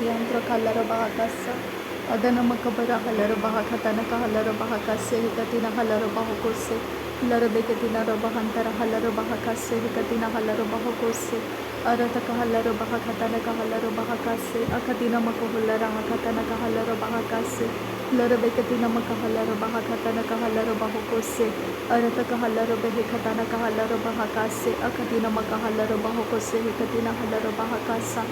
yantra kalaro bahakasa. Adana makabara halaro bahakatana kahalaro bahakase hikatina halaro bahokose. Laro beketina robahantara halaro bahakase hikatina halaro bahokose. Arata kahalaro bahakatana kahalaro bahakase. Akatina makohulara hakatana kahalaro bahakase. Laro beketina makahalaro bahakatana kahalaro bahokose. Arata kahalaro behekatana kahalaro bahakase. Akatina makahalaro bahokose hikatina halaro bahakasa.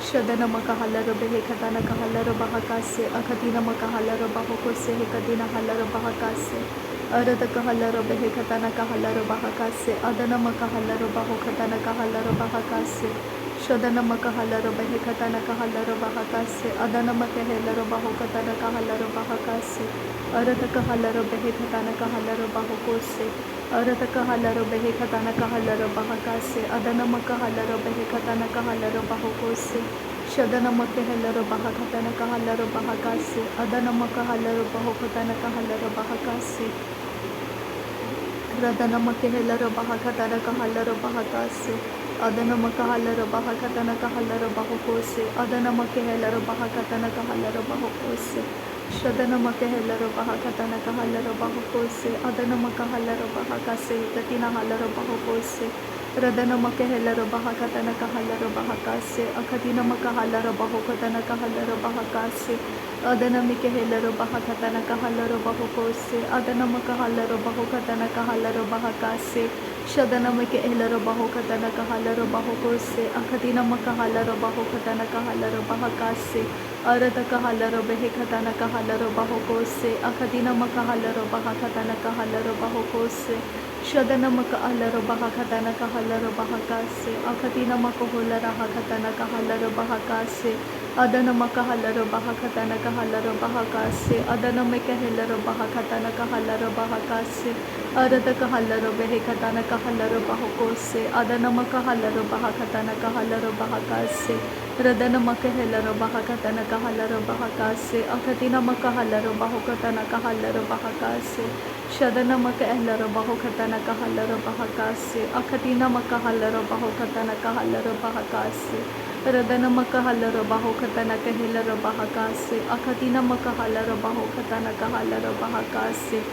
Shadana makahalaro behekatana kahalaro bahakase. Akatina makahalaro bahokose hikatina halaro bahakase. Arada kahalaro behekatana kahalaro bahakase. Adana makahalaro bahokatana kahalaro bahakase. Shadana makahalaro behekatana kahalaro bahakase. Adana makahalaro bahokatana kahalaro bahakase. Arada kahalaro behekatana kahalaro bahokose. Arada kahalaro behekatana kahalaro bahakase. Adana makahalaro behekatana kahalaro bahokose. Shadana makahalaro bahakatana kahalaro bahakase. Adana makahalaro bahokatana kahalaro bahakase. Radana makahalaro bahakatana kahalaro bahakase. Adana makahalaro bahakatana kahalaro bahokose. Adana makahalaro bahakatana kahalaro bahokose. Shadana makahalaro bahakatana kahalaro bahokose. Adana makahalaro bahakase katina halaro bahokose. Radana makahalaro bahakatana kahalaro bahakase. Akatina makahalaro bahokatana kahalaro bahakase. Adana mikahalaro bahakatana kahalaro bahokose. Adana makahalaro bahokatana kahalaro bahakase. Shadana mikahalaro bahokatana kahalaro bahokose. Akatina makahalaro bahokatana kahalaro bahakase. Arata kahalaro behekatana kahalaro bahokose. Akatina makahalaro bahakatana kahalaro bahokose. Shadana makahalaro bahakatana kahalaro bahakase. Akatina makahulara hakatana kahalaro bahakase. Adana makahalaro bahakatana kahalaro bahakase. Adana makahalaro bahakatana kahalaro bahakase. Arata kahalaro behekatana kahalaro bahokose. Adana makahalaro bahakatana kahalaro bahakase. Radana makahalaro bahakatana kahalaro bahakase. Akatina makahalaro bahokatana kahalaro bahakase. Shadana makahalaro bahokatana kahalaro bahakase. Akatina makahalaro bahokatana kahalaro bahakase. Radana makahalaro bahokatana kahalaro bahakase. Akatina makahalaro bahokatana kahalaro bahakase.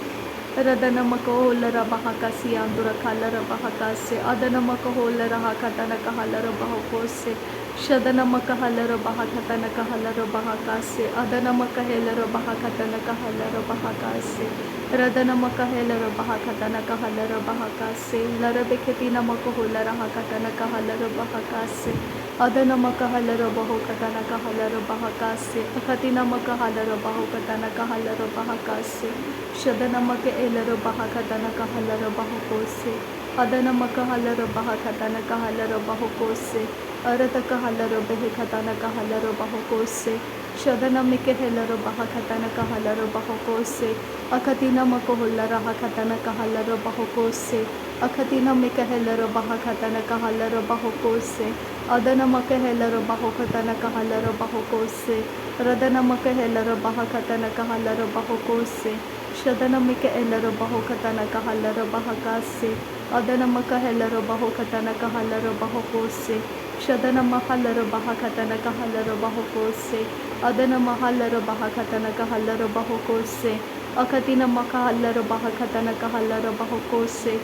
Radana makaholara bahakasi andura kalara bahakase. Adana makaholara hakatana kahalara bahokose. Shadana makahalara bahakatana kahalara bahakase. Adana makahelara bahakatana kahalara bahakase. Radana makahelara bahakatana kahalara bahakase. Lara beketina makaholara hakatana kahalara bahakase. Adana makahalara bahokatana kahalara bahakase. Akatina makahalara bahokatana kahalara bahakase. Shadana makahelara bahakatana kahalara bahokose. Adana makahalara bahakatana kahalara bahokose. Arata kahalaro behekatana kahalaro bahokose. Shadana mikahelaro bahakatana kahalaro bahokose. Akatina makohulara hakatana kahalaro bahokose. Akatina mikahelaro bahakatana kahalaro bahokose. Adana makahelaro bahokatana kahalaro bahokose. Radana makahelaro bahakatana kahalaro bahokose. Shadana mikahelaro bahokatana kahalaro bahakase. Adana makahelaro bahokatana kahalaro bahokose. Shadana mahalaro bahakatana kahalaro bahokose. Adana mahalaro bahakatana kahalaro bahokose. Akatina makahalaro bahakatana kahalaro bahokose.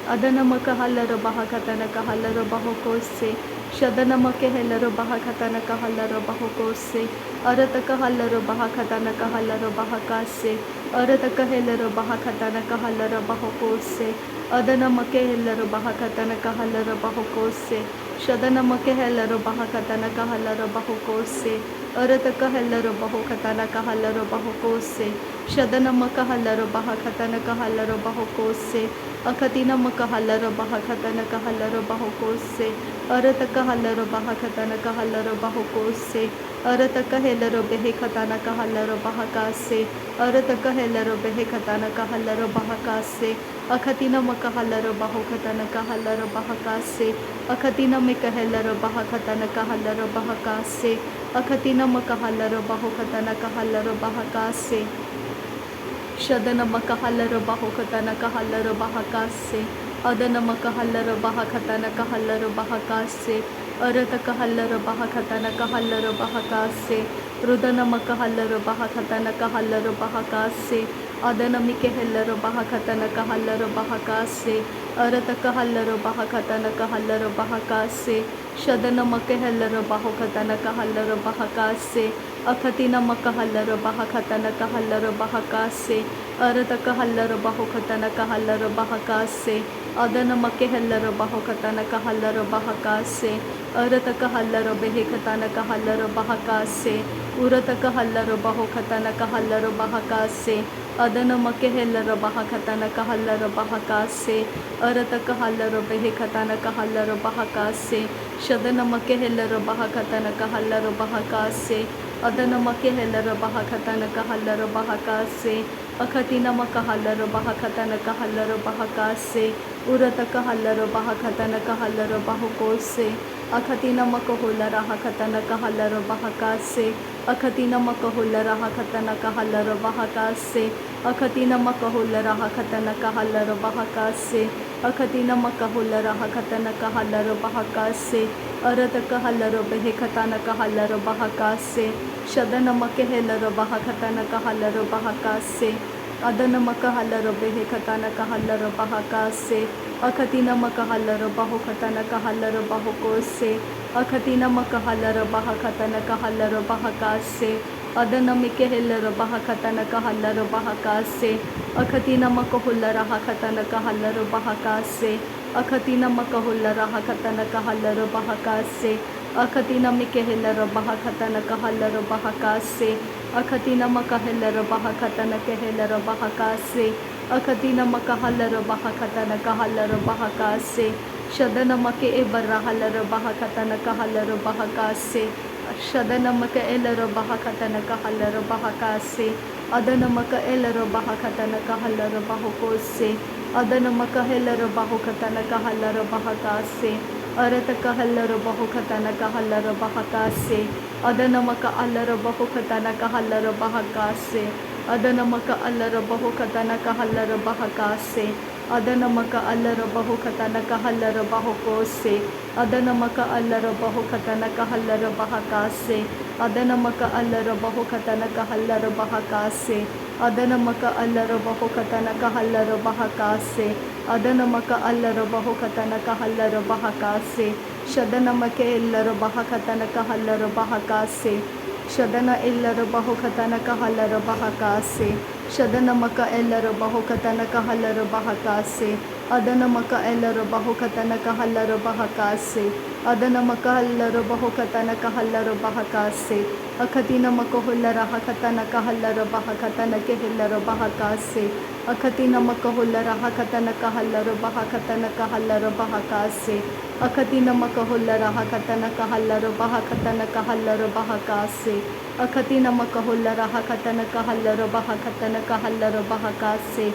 Adana makahalaro bahakatana kahalaro bahokose. Shadana makahelaro bahakatana kahalaro bahokose. Arata kahalaro bahakatana kahalaro bahakase. Arata kahelaro bahakatana kahalaro bahokose. Adana makahelaro bahakatana kahalaro bahokose. Shadana makahelaro bahakatana kahalaro bahokose. Arata kahelaro bahakatana kahalaro bahokose. Shadana makahalaro bahakatana kahalaro bahokose. Akatina makahalaro bahakatana kahalaro bahokose. Arata kahalaro bahakatana kahalaro bahokose. Arata kahelaro behekatana kahalaro bahakase. Arata kahelaro behekatana kahalaro bahakase. Akatina makahalaro bahokatana kahalaro bahakase. Akatina mikahelaro bahakatana kahalaro bahakase. Akatina makahalaro bahokatana kahalaro bahakase. Shadana makahalaro bahokatana kahalaro bahakase. Adana makahalaro bahakatana kahalaro bahakase. अरतक हल्लर बहकतनक हल्लर बहकासे रुदनमक हल्लर बहकतनक हल्लर बहकासे अदनमिके हल्लर बहकतनक हल्लर बहकासे अरतक हल्लर बहकतनक हल्लर बहकासे शदनमक हल्लर बहकतनक हल्लर बहकासे अखतिनमक हल्लर बहकतनक हल्लर बहकासे अरतक हल्लर बहकतनक हल्लर बहकासे अदनमक हल्लर बहकतनक हल्लर बहकासे अरतक हल्लर बेहकतनक हल्लर बहकासे उरतक हल्लर बहकतनक हल्लर बहकासे अदनमक हल्लर बहकतनक हल्लर बहकासे अरतक हल्लर बेहकतनक हल्लर बहकासे शदनमक हल्लर बहकतनक हल्लर बहकासे अदनमक हल्लर बहकतनक हल्लर बहकासे अखतिनमक हल्लर बहकतनक हल्लर बहकासे उरतक हल्लर बहकतनक हल्लर बहकोसे अखतिनमक हुल्लर हकतनक हल्लर बहकासे अखतिनमक हुल्लर हकतनक हल्लर बहकासे अखतिनमक हुल्लर हकतनक हल्लर बहकासे अखतिनमक हुल्लर हकतनक हल्लर बहकासे अरतक हल्लर बेहकतनक हल्लर बहकासे शदनमक हल्लर बहकतनक हल्लर बहकासे अदनमक हल्लर बेहकतनक हल्लर बहकासे अखतिनमक हल्लर बहुकतनक हल्लर बहुकोसे अखतिनमक हल्लर बहकतनक हल्लर बहकासे अदनमिक हल्लर बहकतनक हल्लर बहकासे अखतिनमक हुल्लर हकतनक हल्लर बहकासे अखतिनमक हुल्लर हकतनक हल्लर बहकासे अखतिनमिक हल्लर बहकतनक हल्लर बहकासे अखतिनमक हल्लर बहकतनक हल्लर बहकासे अखतिनमक हल्लर बहकतनक हल्लर बहकासे शदनमक एबर हल्लर बहकतनक हल्लर बहकासे शदनमक एलर बहकतनक हल्लर बहकासे अदनमक एलर बहकतनक हल्लर बहकोसे अदनमक हेलर बहुकतनक हल्लर बहकासे अरतक हल्लर बहुकतनक हल्लर बहकासे अदनमक अल्लर बहुकतनक हल्लर बहकासे अदनमक अल्लर बहुकतनक हल्लर बहकासे अदनमक अल्लर बहुकतनक हल्लर बहकोसे अदनमक अल्लर बहुकतनक हल्लर बहकासे अदनमक अल्लर बहुकतनक हल्लर बहकासे अदनमक अल्लर बहुकतनक हल्लर बहकासे अदनमक अल्लर बहुकतनक हल्लर बहकासे शदनमक एल्लर बहकतनक हल्लर बहकासे शदन एल्लर बहुकतनक हल्लर बहकासे शदनमक एल्लर बहुकतनक हल्लर बहकासे अदनमक एल्लर बहुकतनक हल्लर बहकासे अदनमक हल्लर बहुकतनक हल्लर बहकासे अखतिनमक हुल्लर हकतनक हल्लर बहकतनक हल्लर बहकासे अखतिनमक हुल्लर हकतनक हल्लर बहकतनक हल्लर बहकासे अखतिनमक हुल्लर हकतनक हल्लर बहकतनक हल्लर बहकासे अखतिनमक हुल्लर हकतनक हल्लर बहकतनक हल्लर बहकासे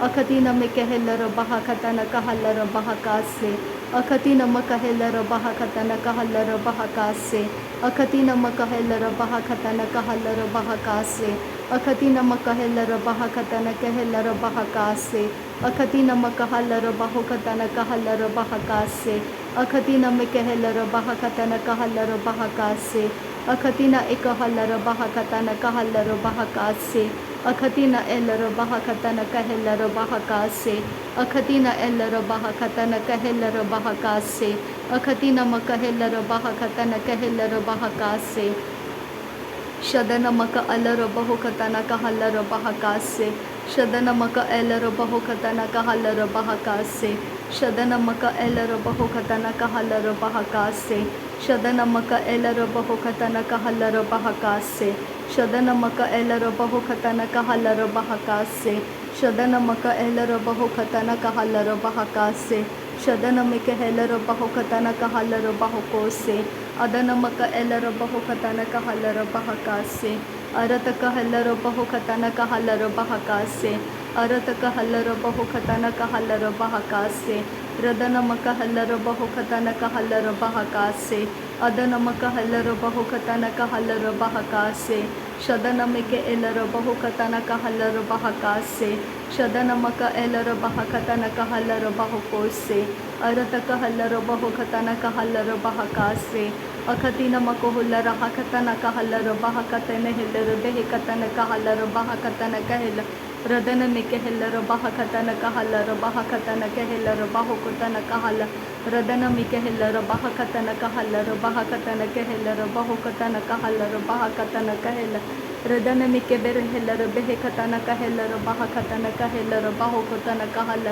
अखतिनमक हल्लर बहकतनक हल्लर बहकासे अखतिनमक हल्लर बहकतनक हल्लर बहकासे अखतिनमक हल्लर बहकतनक हल्लर बहकासे अखतिनमक हल्लर बहकतनक हल्लर बहकासे अखतिनमक हल्लर बहुकतनक हल्लर बहकासे अखतिनमक हल्लर बहकतनक हल्लर बहकासे अखतिना एक हल्लर बहकतनक हल्लर बहकासे अखतिना एल्लर बहकतनक हल्लर बहकासे अखतिना एल्लर बहकतनक हल्लर बहकासे अखतिनमक हल्लर बहकतनक हल्लर बहकासे शदनमक अल्लर बहुकतनक हल्लर बहकासे शदनमक एल्लर बहुकतनक हल्लर बहकासे शदनमक एल्लर बहुकतनक हल्लर बहकासे शदनमक एल्लर बहुकतनक हल्लर बहकासे शदनमक एल्लर बहुकतनक हल्लर बहकासे शदनमक एल्लर बहुकतनक हल्लर बहकासे शदनमक एल्लर बहुकतनक हल्लर बहकोसे अदनमक एल्लर बहुकतनक हल्लर बहकासे अरतक हल्लर बहुकतनक हल्लर बहकासे अरतक हल्लर बहुकतनक हल्लर बहकासे रदनमक हल्लर बहुकतनक हल्लर बहकासे ಅದನಮಕ ಹಲ್ಲರ ಬಹುಕತನಕ ಹಲ್ಲರ ಬಹಕಾಸೆ ಶದನಮಿಕೆ ಎಲ್ಲರ ಬಹುಕತನಕ ಹಲ್ಲರ ಬಹಕಾಸೆ ಶದನಮಕ ಎಲ್ಲರ ಬಹಕತನಕ ಹಲ್ಲರ ಬಹುಕೋಸೆ ಅರತಕ ಹಲ್ಲರ ಬಹುಕತನಕ ಹಲ್ಲರ ಬಹಕಾಸೆ ಅಖತಿನ ಮಕ ಹುಲ್ಲರ ಹಕತನಕ ಹಲ್ಲರ ಬಹಕತನ ಹೆಲ್ಲರ ಬೆಹಿಕತನಕ ಹಲ್ಲರ ಬಹಕತನಕ ಹೆಲ್ಲ ರದನಮಿಕೆ ಹೆಲ್ಲರ ಬಹಕತನಕ ಹಲ್ಲರ ಬಹಕತನಕ ಹೆಲ್ಲರ ಬಹುಕತನಕ ಹಲ್ಲ ರದನಮಿಕೆ ಹೆಲ್ಲರ ಬಹಕತನಕ ಹಲ್ಲರ ಬಹಕತನಕ ಹೆಲ್ಲರ ಬಹುಕತನಕ ಹಲ್ಲರ ಬಹಕತನಕ ಹೆಲ್ಲ ರದನಮಿಕೆ ಬೆರೆ ಹೆಲ್ಲರ ಬೆಹಿಕತನಕ ಹೆಲ್ಲರ ಬಹಕತನಕ ಹೆಲ್ಲರ ಬಹುಕತನಕ ಹಲ್ಲ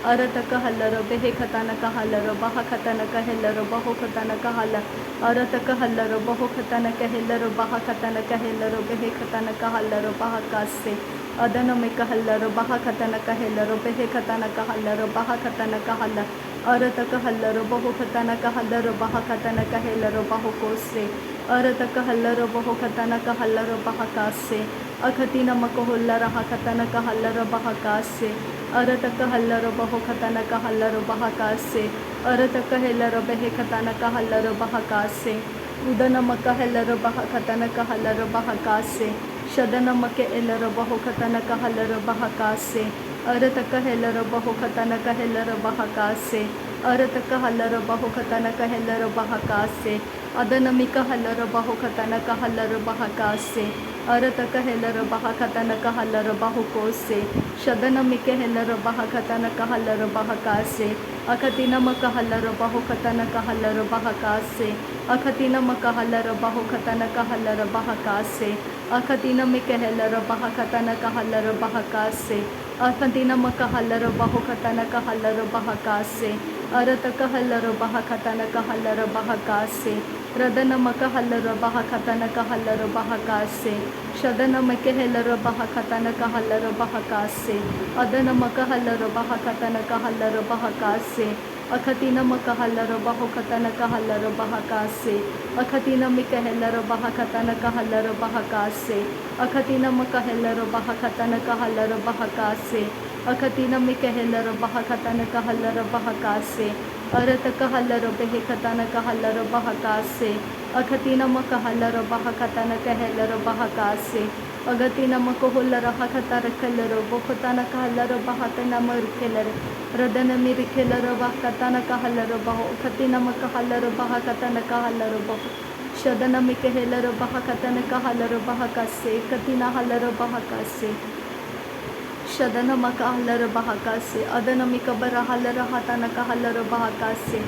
ಅರತಕ ಹಲ್ಲರ ಬೆಹಿಕತನಕ ಹಲ್ಲರ ಬಹಕತನಕ ಹೆಲ್ಲರ ಬಹುಕತನಕ ಹಲ್ಲ ಅರತಕ ಹಲ್ಲರ ಬಹುಕತನಕ ಹೆಲ್ಲರ ಬಹಕತನಕ ಹೆಲ್ಲರ ಬೆಹಿಕತನಕ ಹಲ್ಲರ ಬಹಕಾಸೆ ಅದನಮಿಕ ಹಲ್ಲರ ಬಹಕತನಕ ಹೆಲ್ಲರ ಬೆಹಿಕತನಕ ಹಲ್ಲರ ಬಹಕತನಕ ಹಲ್ಲ ಅರತಕ ಹಲ್ಲರ ಬಹುಕತನಕ ಹಲ್ಲರ ಬಹಕತನಕ ಹೆಲ್ಲರ ಬಹುಕೋಸೆ ಅರತಕ ಹಲ್ಲರ ಬಹುಕತನಕ ಹಲ್ಲರ ಬಹಕಾಸೆ ಅಖತಿನ ಮಕ ಹುಲ್ಲರ ಹಕತನಕ ಹಲ್ಲರ ಬಹಕಾಸೆ ಅರತಕ ಹಲ್ಲರ ಬಹುಕತನಕ ಹಲ್ಲರ ಬಹಕಾಸೆ ಅರತಕ ಹೆಲ್ಲರ ಬೆಹಿಕತನಕ ಹಲ್ಲರ ಬಹಕಾಸೆ ಉದನಮಕ ಹೆಲ್ಲರ ಬಹಕತನಕ ಹಲ್ಲರ ಬಹಕಾಸೆ ಶದನಮಕೆ ಎಲ್ಲರ ಬಹುಕತನಕ ಹಲ್ಲರ ಬಹಕಾಸೆ ಅರತಕ ಹೆಲ್ಲರ ಬಹುಕತನಕ ಹೆಲ್ಲರ ಬಹಕಾಸೆ ಅರತಕ ಹಲ್ಲರ ಬಹುಕತನಕ ಹೆಲ್ಲರ ಬಹಕಾಸೆ ಅದನಮಿಕ ಹಲ್ಲರ ಬಹುಕತನಕ ಹಲ್ಲರ ಬಹಕಾಸೆ ಅರತಕ ಹೆಲ್ಲರ ಬಹಕತನಕ ಹಲ್ಲರ ಬಹುಕೋಸೆ ಶದನಮಿಕೆ ಹೆಲ್ಲರ ಬಹಕತನಕ ಹಲ್ಲರ ಬಹಕಾಸೆ ಅಖತಿನಮಕ ಹಲ್ಲರ ಬಹುಕತನಕ ಹಲ್ಲರ ಬಹಕಾಸೆ ಅಖತಿನಮಕ ಹಲ್ಲರ ಬಹುಕತನಕ ಹಲ್ಲರ ಬಹಕಾಸೆ ಅಖತಿನಮಿಕೆ ಹೆಲ್ಲರ ಬಹಕತನಕ ಹಲ್ಲರ ಬಹಕಾಸೆ ಅಖತಿನಮಕ ಹಲ್ಲರ ಬಹುಕತನಕ ಹಲ್ಲರ ಬಹಕಾಸೆ ಅರತಕ ಹಲ್ಲರ ಬಹಕತನಕ ಹಲ್ಲರ ಬಹಕಾಸೆ ರದನಮಕ ಹಲ್ಲರ ಬಹಕತನಕ ಹಲ್ಲರ ಬಹಕಾಸೆ ಶದನಮಕೆ ಹೆಲ್ಲರ ಬಹಕತನಕ ಹಲ್ಲರ ಬಹಕಾಸೆ ಅದನಮಕ ಹಲ್ಲರ ಬಹಕತನಕ ಹಲ್ಲರ ಬಹಕಾಸೆ ಅಖತಿನಮಕ ಹಲ್ಲರ ಬಹುಕತನಕ ಹಲ್ಲರ ಬಹಕಾಸೆ ಅಖತಿನಮಿಕ ಹೆಲ್ಲರ ಬಹಕತನಕ ಹಲ್ಲರ ಬಹಕಾಸೆ ಅಖತಿನಮಕ ಹೆಲ್ಲರ ಬಹಕತನಕ ಹಲ್ಲರ ಬಹಕಾಸೆ ಅಖತಿನಮಿಕ ಹೆಲ್ಲರ ಬಹಕತನಕ ಹಲ್ಲರ ಬಹಕಾಸೆ ಅರತಕ ಹಲ್ಲರ ಬೆಹಿಕತನಕ ಹಲ್ಲರ ಬಹಕಾಸೆ ಅಖತಿನಮಕ ಹಲ್ಲರ ಬಹಕತನಕ ಹೆಲ್ಲರ ಬಹಕಾಸೆ ಅಗತಿನಮಕ ಹುಲ್ಲರ ಹಕತರಕಲ್ಲರ ಬಹುಕತನಕ ಹಲ್ಲರ ಬಹಕನಮರಿಕೆಲ್ಲರ ರದನಮಿರಿಕೆಲ್ಲರ ಬಹಕತನಕ ಹಲ್ಲರ ಬಹು ಅಖತಿನಮಕ ಹಲ್ಲರ ಬಹಕತನಕ ಹಲ್ಲರ ಬಹು ಶದನಮಿಕೆ ಹೆಲ್ಲರ ಬಹಕತನಕ ಹಲ್ಲರ ಬಹಕಾಸೆ ಕತಿನ ಹಲ್ಲರ ಬಹಕಾಸೆ ಶದನಮಕ ಹಲ್ಲರ ಬಹಕಾಸೆ ಅದನಮಿಕ ಬರ ಹಲ್ಲರ ಹತನಕ ಹಲ್ಲರ ಬಹಕಾಸೆ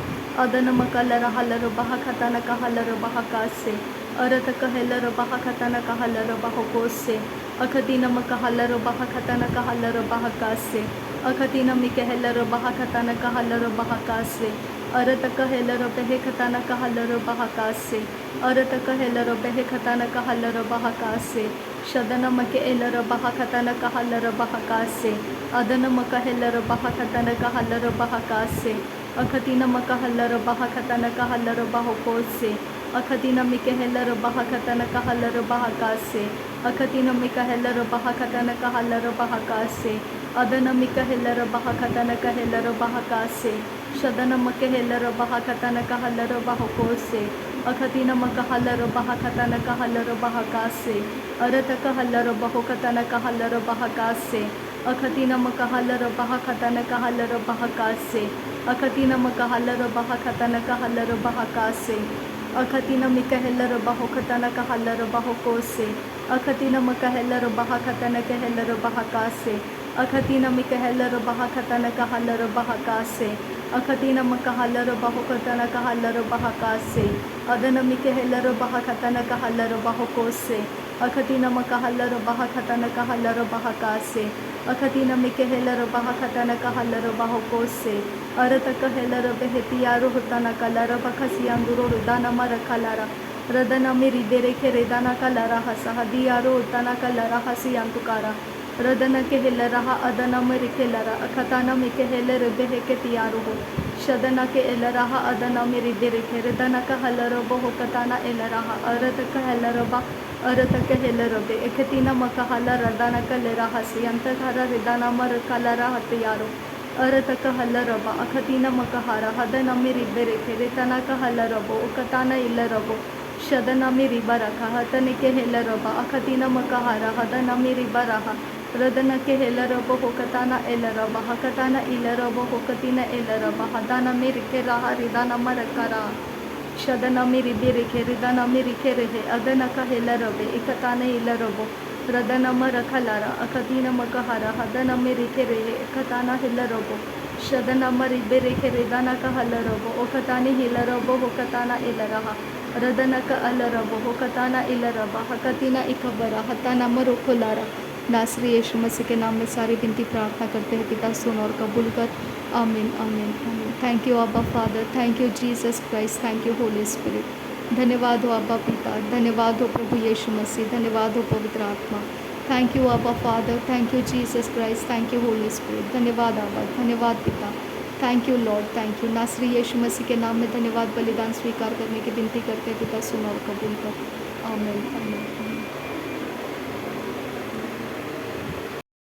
ಅದನಮಕ ಹಲ್ಲರ ಹಲ್ಲರ ಬಹಕತನಕ ಹಲ್ಲರ ಬಹಕಾಸೆ ಅರತಕ ಹೆಲ್ಲರ ಬಹಕತನಕ ಹಲ್ಲರ ಬಹಕೋಸೆ ಅಖತಿನಮಕ ಹಲ್ಲರ ಬಹಕತನಕ ಹಲ್ಲರ ಬಹಕಾಸೆ ಅಖತಿನಮಿಕೆ ಹೆಲ್ಲರ ಬಹಕತನಕ ಹಲ್ಲರ ಬಹಕಾಸೆ ಅರತಕ ಹೆಲ್ಲರ ಬೆಹಿಕತನಕ ಹಲ್ಲರ ಬಹಕಾಸೆ ಅರತಕ ಹೆಲ್ಲರ ಬೆಹಿಕತನಕ ಹಲ್ಲರ ಬಹಕಾಸೆ ಶದನಮಕೆ ಎಲ್ಲರ ಬಹಕತನಕ ಹಲ್ಲರ ಬಹಕಾಸೆ ಅದನಮಕ ಹೆಲ್ಲರ ಬಹಕತನಕ ಹಲ್ಲರ ಬಹಕಾಸೆ ಅಖತಿನಮಕ ಹಲ್ಲರ ಬಹಕತನಕ ಹಲ್ಲರ ಬಹಕೋಸೆ ಅಖತಿನಮಿಕೆ ಹೆಲ್ಲರ ಬಹಕತನಕ ಹಲ್ಲರ ಬಹಕಾಸೆ ಅಖತಿನಮಿಕ ಹೆಲ್ಲರ ಬಹಕತನಕ ಹಲ್ಲರ ಬಹಕಾಸೆ ಅದನಮಿಕ ಹೆಲ್ಲರ ಬಹಕತನಕ ಹೆಲ್ಲರ ಬಹಕಾಸೆ ಶದನಮಕೆ ಹೆಲ್ಲರ ಬಹಕತನಕ ಹಲ್ಲರ ಬಹಕೋಸೆ ಅಖತಿನಮಕ ಹಲ್ಲರ ಬಹಕತನಕ ಹಲ್ಲರ ಬಹಕಾಸೆ ಅರತಕ ಹಲ್ಲರ ಬಹುಕತನಕ ಹಲ್ಲರ ಬಹಕಾಸೆ ಅಖತಿನಮಕ ಹಲ್ಲರ ಬಹಕತನಕ ಹಲ್ಲರ ಬಹಕಾಸೆ ಅಖತಿನಮಕ ಹಲ್ಲರ ಬಹಕತನಕ ಹಲ್ಲರ ಬಹಕಾಸೆ ಅಖತಿನಮಿಕ ಹೆಲ್ಲರ ಬಹುಕತನಕ ಹಲ್ಲರ ಬಹಕೋಸೆ ಅಖತಿನಮಕ ಹೆಲ್ಲರ ಬಹಕತನಕ ಹೆಲ್ಲರ ಬಹಕಾಸೆ ಅಖತಿನಮಿಕ ಹೆಲ್ಲರ ಬಹಕತನಕ ಹಲ್ಲರ ಬಹಕಾಸೆ ಅಖತಿನಮಕ ಹಲ್ಲರ ಬಹುಕತನಕ ಹಲ್ಲರ ಬಹಕಾಸೆ ಅದನಮಿಕೆ ಹೆಲ್ಲರ ಬಹಕತನಕ ಹಲ್ಲರ ಬಹಕೋಸೆ ಅಖತಿನಮಕ ಹಲ್ಲರ ಬಹಕತನಕ ಹಲ್ಲರ ಬಹಕಾಸೆ ಅಖತಿನಮಿಕೆ ಹೆಲ್ಲರ ಬಹಕತನಕ ಹಲ್ಲರ ಬಹಕೋಸೆ ಅರತಕ ಹೆಲ್ಲರ ಬೆಹತಿಯಾರು ಹುತನಕ ಲರ ಬಖಸಿಯಂದುರು ರುದಾನ ಮರ ಕಲರ ರದನಮಿರಿ ಬೆರೆಕೆ ರೆದನ ಕಲರ ಹಸ ಹದಿಯಾರು ಹುತನಕ ಲರ ಹಸಿಯಂತುಕಾರ ರದನಕ್ಕೆ ಹೆಲ್ಲರಹ ಅದನಮರಿಕೆ ಲರ ಅಖತನಮಿಕೆ ಹೆಲ್ಲರ ಬೆಹಕೆ ತಿಯಾರು ಹೋ ಶದನಕ್ಕೆ ಎಲ್ಲರಹ ಅದನಮಿರಿ ಬೆರೆಕೆ ರದನಕ ಹಲ್ಲರ ಬಹುಕತನ ಎಲ್ಲರಹ ಅರತಕ ಹೆಲ್ಲರ ಬ ಅರತಕ ಹೆಲ್ಲರ ಬೆ ಎಖತಿನ ಮಕ ಹಲ್ಲರ ರದನಕ ಲೆರ ಹಸಿ ಅಂತಕರ ರಿದನ ಮರ ಕಲರ ಹತಿಯಾರು अरत कहल रबा अखतीना मकहारा हदना मेरी बेरेखे रेतना कहल रबो उकताना इल रबो शदना मेरी बरखा हतने के हेल रबा अखतीना मकहारा हदना मेरी बराहा रदना के हेल रबो होकताना एल रबा हकताना इल रबो होकतीना एल रबा हदाना मेरी के राहा रिदाना मरकरा शदना मेरी बेरेखे रिदाना मेरी के रहे अदना का हेल रबे इकताना इल रबो रदना मरखलारा अखतीना मकहारा हदना मेरी के रहे इकताना हिल रबो शदना मरी बेरेखे रिदाना का हल रबो ओकतानी हिल रबो होकताना इल रहा रदना का अल रबो होकताना इल रबा हकतीना इकबरा हताना मरुखुलारा। नासरी यीशु मसीह के नाम में सारी विनती प्रार्थना करते हैं पिता, सुन और कबूल कर। आमीन आमीन आमीन। थैंक यू अब्बा father, thank you Jesus Christ, thank you Holi spirit. धन्यवाद हो अब्बा पिता, धन्यवाद हो प्रभु यीशु मसीह, धन्यवाद हो पवित्र आत्मा। थैंक यू अब्बा father, thank you Jesus Christ, thank you Holi spirit. धन्यवाद अब्बा, धन्यवाद पिता, thank you Lord, thank you. नासरी यीशु मसीह के नाम में धन्यवाद बलिदान स्वीकार करने की विनती करते हैं पिता, सुन और कबूल कर। आमीन आमीन।